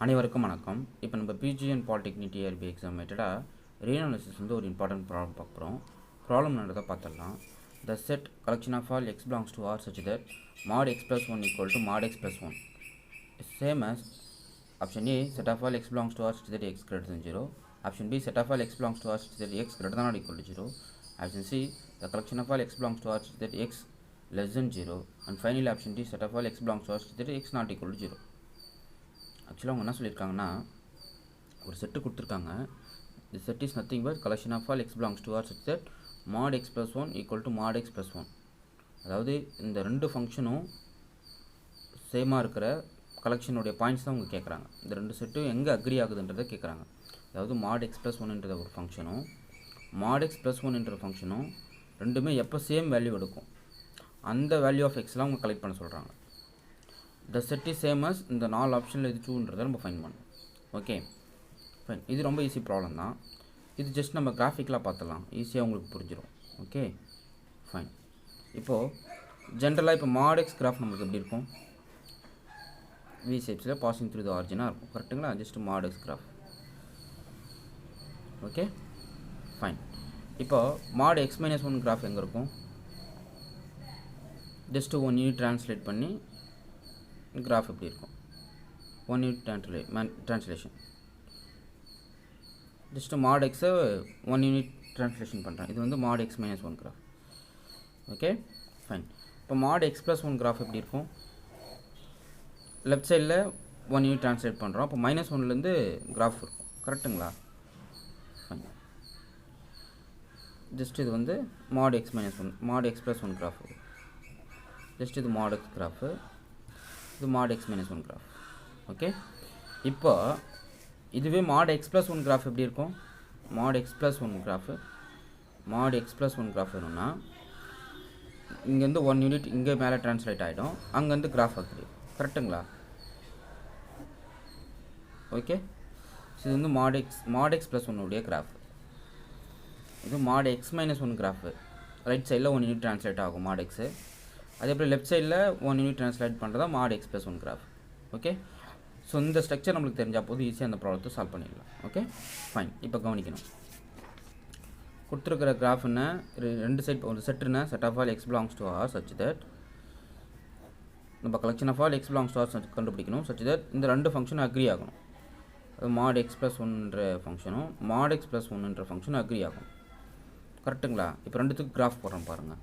அனைவருக்கும் வணக்கம். இப்போ நம்ம பிஜிஎன் பாலிடெக்னிக் டிஆர்பி எக்ஸாம் மெத்தடாக ரீஅனாலிசிஸ் வந்து ஒரு இம்பார்ட்டன்ட் ப்ராப்ளம் பார்க்குறோம். ப்ராப்ளம் நடந்ததை பார்த்துடலாம். The set collection of all x belongs to R such that mod x plus 1 equal to mod x plus 1 is same as option A, set of all x belongs to R such that x greater than 0. Option B, set of all x belongs to R such that x greater than or equal to 0. Option C, the collection of all x belongs to R such that x less than 0. And finally option D, set of all x belongs to R such that x not equal to 0. ஆக்சுவலாக அவங்க என்ன சொல்லியிருக்காங்கன்னா, ஒரு set கொடுத்துருக்காங்க. The set is nothing but collection of all X belongs to R such that mod x plus 1 equal to mod x plus 1. அதாவது இந்த ரெண்டு ஃபங்க்ஷனும் சேமாக இருக்கிற கலெக்ஷனுடைய பாயிண்ட்ஸ் தான் அவங்க கேட்குறாங்க. இந்த ரெண்டு செட்டும் எங்கே அக்ரி ஆகுதுன்றதை கேட்குறாங்க. அதாவது மாட் எக்ஸ் ப்ளஸ் 1 ஒரு ஃபங்க்ஷனும் மாட் எக்ஸ் ப்ளஸ் 1 ஃபங்க்ஷனும் ரெண்டுமே எப்போ சேம் வேல்யூ எடுக்கும், அந்த வேல்யூ ஆஃப் எக்ஸ்லாம் அவங்க கலெக்ட் பண்ண சொல்கிறாங்க. The set is same as இந்த 4 ஆப்ஷனில் இது ட்ரூன்றதை நம்ம ஃபைன் பண்ணணும். Okay fine. இது ரொம்ப ஈஸி ப்ராப்ளம் தான். இது ஜஸ்ட் நம்ம கிராஃபிக்கலாக பார்த்துடலாம், ஈஸியாக உங்களுக்கு புரிஞ்சிடும். Okay fine. இப்போது ஜென்ரலாக இப்போ மாட் எக்ஸ் கிராஃப் நம்மளுக்கு எப்படி இருக்கும், வி ஷேப்ஸில் பாசிங் த்ரூ த ஆரிஜினாக இருக்கும். கரெக்டுங்களா? ஜஸ்ட் மாட் எக்ஸ் கிராஃப். Okay fine. இப்போ மாட் எக்ஸ் மைனஸ் 1 கிராஃப் எங்கே இருக்கும், ஜஸ்ட்டு 1 யூனிட் ட்ரான்ஸ்லேட் பண்ணி கிராஃப் எப்படி இருக்கும், 1 யூனிட் ட்ரான்ஸ்லேஷன். ஜஸ்ட்டு மாட் எக்ஸை 1 யூனிட் ட்ரான்ஸ்லேஷன் பண்ணுறேன். இது வந்து மாட் X minus 1 graph. Okay fine. இப்போ மாட் எக்ஸ் ப்ளஸ் 1 கிராஃப் எப்படி இருக்கும், லெஃப்ட் சைடில் 1 யூனிட் ட்ரான்ஸ்லேட் பண்ணுறோம். அப்போ -1லேருந்து கிராஃப் இருக்கும். கரெக்டுங்களா? ஃபைன். ஜஸ்ட் இது வந்து மாட் X minus 1 mod x plus 1 graph. Just இது மாட் எக்ஸ் கிராஃபு, இது மாட் எக்ஸ் மைனஸ் 1 கிராஃப். ஓகே இப்போ இதுவே மாட் எக்ஸ் ப்ளஸ் 1 கிராஃப் எப்படி இருக்கும், மாட் எக்ஸ் ப்ளஸ் 1 கிராஃபு மாட் எக்ஸ் ப்ளஸ் 1 கிராஃப் வேணும்னா இங்கேருந்து 1 யூனிட் இங்கே மேலே ட்ரான்ஸ்லேட் ஆகிடும், அங்கேருந்து கிராஃப் ஆகுது. கரெக்டுங்களா? ஓகே இது வந்து மாட் எக்ஸ் ப்ளஸ் 1 உடைய கிராஃப். இது மாட் எக்ஸ் மைனஸ் 1 கிராஃபு. ரைட் சைடில் 1 யூனிட் ட்ரான்ஸ்லேட் ஆகும் மாட் எக்ஸு. அதே போல் லெஃப்ட் சைடில் 1 யூனிட் ட்ரான்ஸ்லேட் பண்ணுறதா mod x plus 1 graph. Okay so இந்த ஸ்ட்ரக்சர் நம்மளுக்கு தெரிஞ்சால் போது ஈஸியாக அந்த ப்ராப்ளத்தை சால்வ் பண்ணிடலாம். Okay fine. இப்போ கவனிக்கணும், கொடுத்துருக்கிற கிராஃப்னா ரெண்டு சைட் ஒரு செட்டுனா set of all X belongs to R such that நம்ம collection of all X belongs to R கண்டுபிடிக்கணும். சச் தட் இந்த ரெண்டு ஃபங்க்ஷனும் அக்ரி ஆகணும். அது மாட் எக்ஸ் ப்ளஸ் 1 ஃபங்க்ஷனும் மாட் எக்ஸ் ப்ளஸ் 1 ஃபங்க்ஷனும் அக்ரி ஆகும். கரெக்டுங்களா? இப்போ ரெண்டுத்துக்கு கிராஃப் போடுறோம் பாருங்கள்.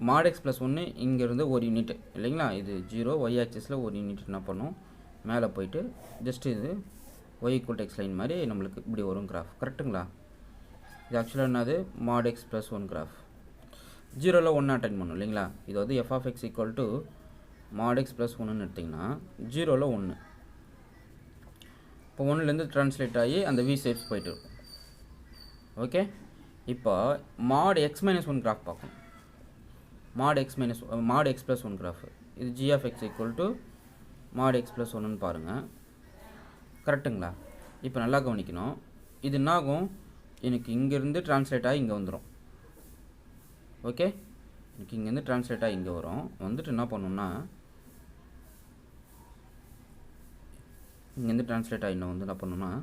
மாட் எக்ஸ் ப்ளஸ் 1 இங்கேருந்து ஒரு யூனிட் இல்லைங்களா, இது 0 ஒய் ஆக்சிஸில் ஒரு யூனிட் என்ன பண்ணும், மேலே போயிட்டு ஜஸ்ட் இது y equal to x line மாதிரி நம்மளுக்கு இப்படி வரும் கிராஃப். கரெக்டுங்களா? இது ஆக்சுவலாக என்னது, மாட் எக்ஸ் ப்ளஸ் 1 கிராஃப். 0ல் 1 அட்டைன் பண்ணும் இல்லைங்களா. இது வந்து f of x equal to mod x plus 1ன்னு எடுத்திங்கன்னா 0ல் 1. இப்போ 1லேருந்து ட்ரான்ஸ்லேட் ஆகி அந்த வி ஷேப்ஸ் போயிட்டு இருக்கும். ஓகே இப்போ மாட் எக்ஸ் மைனஸ் 1 கிராஃப் பார்க்கணும். Mod x plus 1 graph. இது g of x equal to mod x plus 1ன்னு பாருங்கள். கரெக்டுங்களா? இப்போ நல்லா கவனிக்கணும், இது என்னாகும், எனக்கு இங்கேருந்து ட்ரான்ஸ்லேட் ஆகி இங்கே வந்துடும். ஓகே எனக்கு இங்கேருந்து ட்ரான்ஸ்லேட் ஆகி இங்கே வரும். வந்துட்டு என்ன பண்ணணும்னா இங்கேருந்து ட்ரான்ஸ்லேட் ஆகி இன்னும் வந்து என்ன பண்ணணும்னா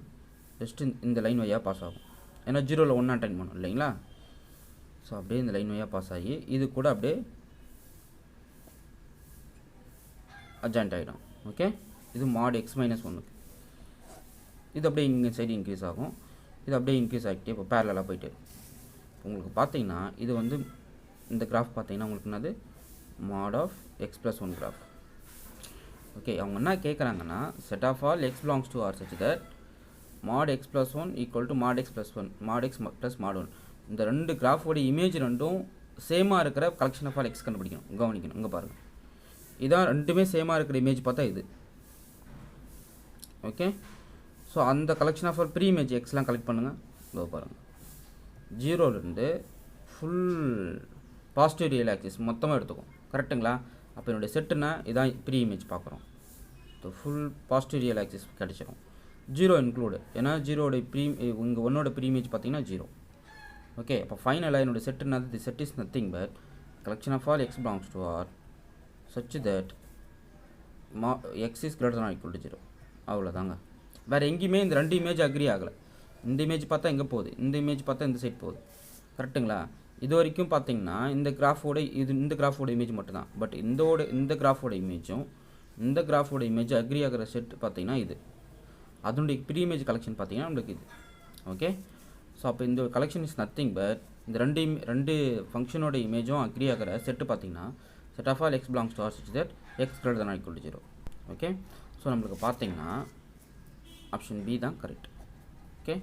ஜஸ்ட்டு இந்த லைன் வழியாக பாஸ் ஆகும். ஏன்னா 0ல் 1 அட்டைன் பண்ணும் இல்லைங்களா. ஸோ அப்படியே இந்த லைன் வழியாக பாஸ் ஆகி இது கூட அப்படியே அட்ஜாயிண்ட் ஆகிடும். ஓகே இது மாட் எக்ஸ் மைனஸ் 1க்கு. இது அப்படியே இங்கே சைடு இன்க்ரீஸ் ஆகும், இது அப்படியே இன்க்ரீஸ் ஆகிட்டே இப்போ பேரலாக போயிட்டு உங்களுக்கு பார்த்தீங்கன்னா இது வந்து இந்த கிராஃப் பார்த்தீங்கன்னா உங்களுக்கு என்னது, mod of x plus 1 graph. Okay அவங்க என்ன கேட்குறாங்கன்னா, set of all X belongs to R such that mod x plus 1 equal to mod x plus 1 mod x plus mod 1. இந்த ரெண்டு கிராஃபோட இமேஜ் ரெண்டும் சேமாக இருக்கிற கலெக்ஷன் ஆஃப் ஆல் எக்ஸ் கண்டுபிடிக்கணும். கவனிக்கணும், இங்கே பாருங்கள், இதான் ரெண்டுமே சேமாக இருக்கிற இமேஜ் பார்த்தா இது. ஓகே ஸோ அந்த collection of all pre image எக்ஸ்லாம் கலெக்ட் பண்ணுங்கள். இங்கே பாருங்கள், 0லேருந்து ஃபுல் பாசிட்டிவ் ரியல் ஆக்சிஸ் மொத்தமாக எடுத்துக்கும். கரெக்டுங்களா? அப்போ என்னுடைய செட்டுனா இதான் ப்ரீ இமேஜ் பார்க்குறோம். So full positive real axis கிடச்சிரும், 0 இன்க்ளூடு. ஏன்னா 0வோட இங்கே 1ஓட ப்ரீ இமேஜ் பார்த்தீங்கன்னா 0. ஓகே அப்போ ஃபைனலாக என்னோடய செட் என்னது, the set is nothing but collection of all X belongs to R such that x is greater than equal to 0 அவ்வளோதாங்க. வேறு எங்கேயுமே இந்த 2 இமேஜ் அக்ரி ஆகலை. இந்த இமேஜ் பார்த்தா எங்கே போகுது, இந்த இமேஜ் பார்த்தா இந்த சைட் போகுது. கரெக்டுங்களா? இது வரைக்கும் பார்த்தீங்கன்னா இந்த கிராஃபோட இமேஜ் மட்டும்தான். பட் இந்த கிராஃபோட இமேஜும் இந்த கிராஃபோட இமேஜ் அக்ரி ஆகிற செட் பார்த்தீங்கன்னா இது. அதனுடைய ப்ரீ இமேஜ் கலெக்ஷன் பார்த்தீங்கன்னா நம்மளுக்கு இது. ஓகே, ஸோ அப்போ இந்த கலெக்ஷன் இஸ் நத்திங் பட் இந்த ரெண்டு ஃபங்க்ஷனோட இமேஜும் அக்ரி ஆகிற செட்டு பார்த்தீங்கன்னா set of all X belongs to R such that X greater than equal to 0. Okay, so நம்மளுக்கு பார்த்தீங்கன்னா ஆப்ஷன் பி தான் கரெக்ட். ஓகே,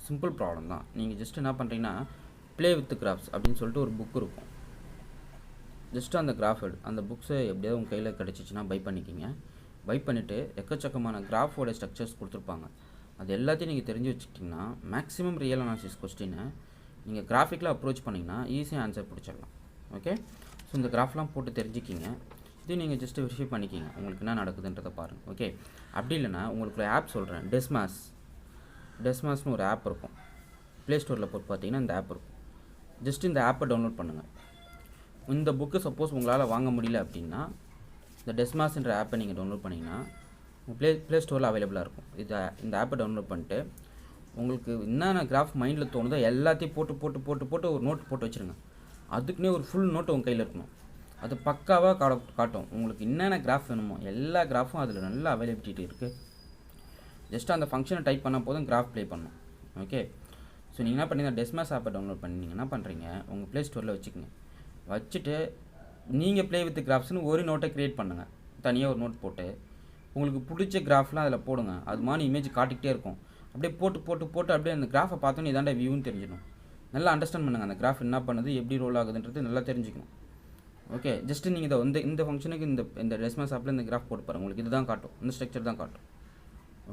சிம்பிள் ப்ராப்ளம் தான். நீங்கள் ஜஸ்ட் என்ன பண்ணுறீங்கன்னா ப்ளே வித் கிராஃப்ஸ் அப்படின்னு சொல்லிட்டு ஒரு புக் இருக்கும். ஜஸ்ட்டு அந்த கிராஃப் அந்த புக்ஸை எப்படியாவது உங்கள் கையில் கிடச்சிச்சின்னா பை பண்ணிக்கிங்க. பை பண்ணிவிட்டு எக்கச்சக்கமான கிராஃபோட ஸ்ட்ரக்சர்ஸ் கொடுத்துருப்பாங்க. அது எல்லாத்தையும் நீங்கள் தெரிஞ்சு வச்சுக்கிட்டிங்கன்னா மேக்ஸிமம் ரியல் அனாலிசிஸ் கொஸ்டினை நீங்கள் கிராஃபிக்கில் அப்ரோச் பண்ணிங்கன்னா ஈஸியாக ஆன்சர் பிடிச்சிடலாம். ஓகே, ஸோ இந்த கிராஃப்லாம் போட்டு தெரிஞ்சுக்கிங்க. இது நீங்கள் ஜஸ்ட்டு வெரிஃபை பண்ணிக்கிங்க உங்களுக்கு என்ன நடக்குதுன்றதை பாருங்கள். ஓகே, அப்படி இல்லைனா உங்களுக்கு ஒரு ஆப் சொல்கிறேன், டெஸ்மாஸ்னு ஒரு ஆப் இருக்கும். ப்ளே ஸ்டோரில் போட்டு பார்த்தீங்கன்னா இந்த ஆப் இருக்கும். ஜஸ்ட் இந்த ஆப்பை டவுன்லோட் பண்ணுங்கள். இந்த புக்கு சப்போஸ் உங்களால் வாங்க முடியல அப்படின்னா இந்த டெஸ்மாஸ்ன்ற ஆப்பை நீங்கள் டவுன்லோட் பண்ணிங்கன்னா ப்ளே ஸ்டோரில் அவைலபிளாக இருக்கும். இந்த ஆப்பை டவுன்லோட் பண்ணிட்டு உங்களுக்கு என்னென்ன கிராஃப் மைண்டில் தோணுதோ எல்லாத்தையும் போட்டு ஒரு நோட் போட்டு வச்சுருங்க. அதுக்குன்னே ஒரு ஃபுல் நோட்டு உங்கள் கையில் இருக்கணும். அது பக்காவாக காட்டும். உங்களுக்கு என்னென்ன கிராஃப் வேணுமோ எல்லா கிராஃபும் அதில் நல்ல அவைலபிலிட்டி இருக்குது. ஜஸ்ட் அந்த ஃபங்க்ஷனை டைப் பண்ணால் போதும் கிராஃப் ப்ளே பண்ணணும். ஓகே, ஸோ நீங்கள் என்ன பண்ணீங்கன்னா டெஸ்மாஸ் ஆப்பை டவுன்லோட் பண்ணி நீங்கள் என்ன பண்ணுறீங்க உங்கள் ப்ளே ஸ்டோரில் வச்சுக்கோங்க. வச்சுட்டு நீங்கள் ப்ளே வித் கிராஃப்ஸ்னு ஒரு நோட்டை க்ரியேட் பண்ணுங்கள். தனியாக ஒரு நோட் போட்டு உங்களுக்கு பிடிச்ச கிராஃப்லாம் அதில் போடுங்க. அது மாதிரி இமேஜ் காட்டிக்கிட்டே இருக்கும். அப்படியே போட்டு அப்படியே அந்த கிராஃபை பார்த்தோன்னே இதாண்டா வியூன்னு தெரிஞ்சிடும். நல்லா அண்டர்ஸ்டாண்ட் பண்ணுங்கள். அந்த கிராஃப் என்ன பண்ணுது, எப்படி ரோல் ஆகுதுன்றது நல்லா தெரிஞ்சுக்கணும். ஓகே, ஜஸ்ட்டு நீங்கள் இதை இந்த ஃபங்க்ஷனுக்கு இந்த டெஸ்மாஸ் ஆப்பில் இந்த கிராஃப் போட்டு பாருங்கள். உங்களுக்கு இது தான் காட்டும், இந்த ஸ்ட்ரக்சர் தான் காட்டும்.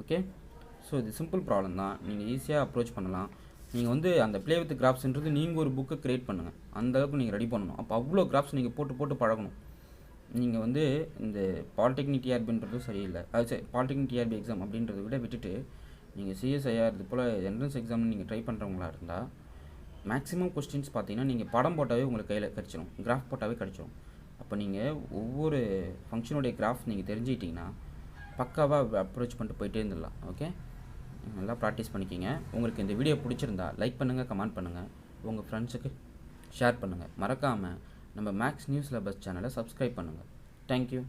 ஓகே, ஸோ இது சிம்பிள் ப்ராப்ளம் தான். நீங்கள் ஈஸியாக அப்ரோச் பண்ணலாம். நீங்கள் அந்த ப்ளே வித் கிராஃப்ஸ்ன்றது நீங்கள் ஒரு புக்கை க்ரியேட் பண்ணுங்கள். அந்தளவுக்கு நீங்கள் ரெடி பண்ணணும். அப்போ அவ்வளோ கிராஃப்ஸ் நீங்கள் போட்டு பழகணும். நீங்கள் இந்த பாலிடெக்னிக் டிஆர்பின்றதும் சரியில்லை. அது சரி, பாலிடெக்னிக் டிஆர்பி எக்ஸாம் அப்படின்றத விட்டுட்டு நீங்கள் சிஎஸ்ஐஆர் இது போல் என்ட்ரன்ஸ் எக்ஸாம் நீங்கள் ட்ரை பண்ணுறவங்களா இருந்தால் மேக்ஸிமம் கொஸ்டின்ஸ் பார்த்தீங்கன்னா நீங்கள் படம் போட்டாவே உங்களுக்கு கையில் கிடச்சிடும், கிராஃப் போட்டாவே கிடச்சிடும். அப்போ நீங்கள் ஒவ்வொரு ஃபங்க்ஷனுடைய கிராஃப் நீங்கள் தெரிஞ்சுக்கிட்டிங்கன்னா பக்காவாக அப்ரோச் பண்ணிட்டு போயிட்டே இருந்துடலாம். ஓகே, நல்லா ப்ராக்டிஸ் பண்ணிக்கிங்க. உங்களுக்கு இந்த வீடியோ பிடிச்சிருந்தா லைக் பண்ணுங்கள், கமெண்ட் பண்ணுங்கள், உங்கள் ஃப்ரெண்ட்ஸுக்கு ஷேர் பண்ணுங்கள். மறக்காமல் நம்ம மேக்ஸ் நியூஸ் சிலபஸ் சேனலை சப்ஸ்கிரைப் பண்ணுங்கள். தேங்க்யூ.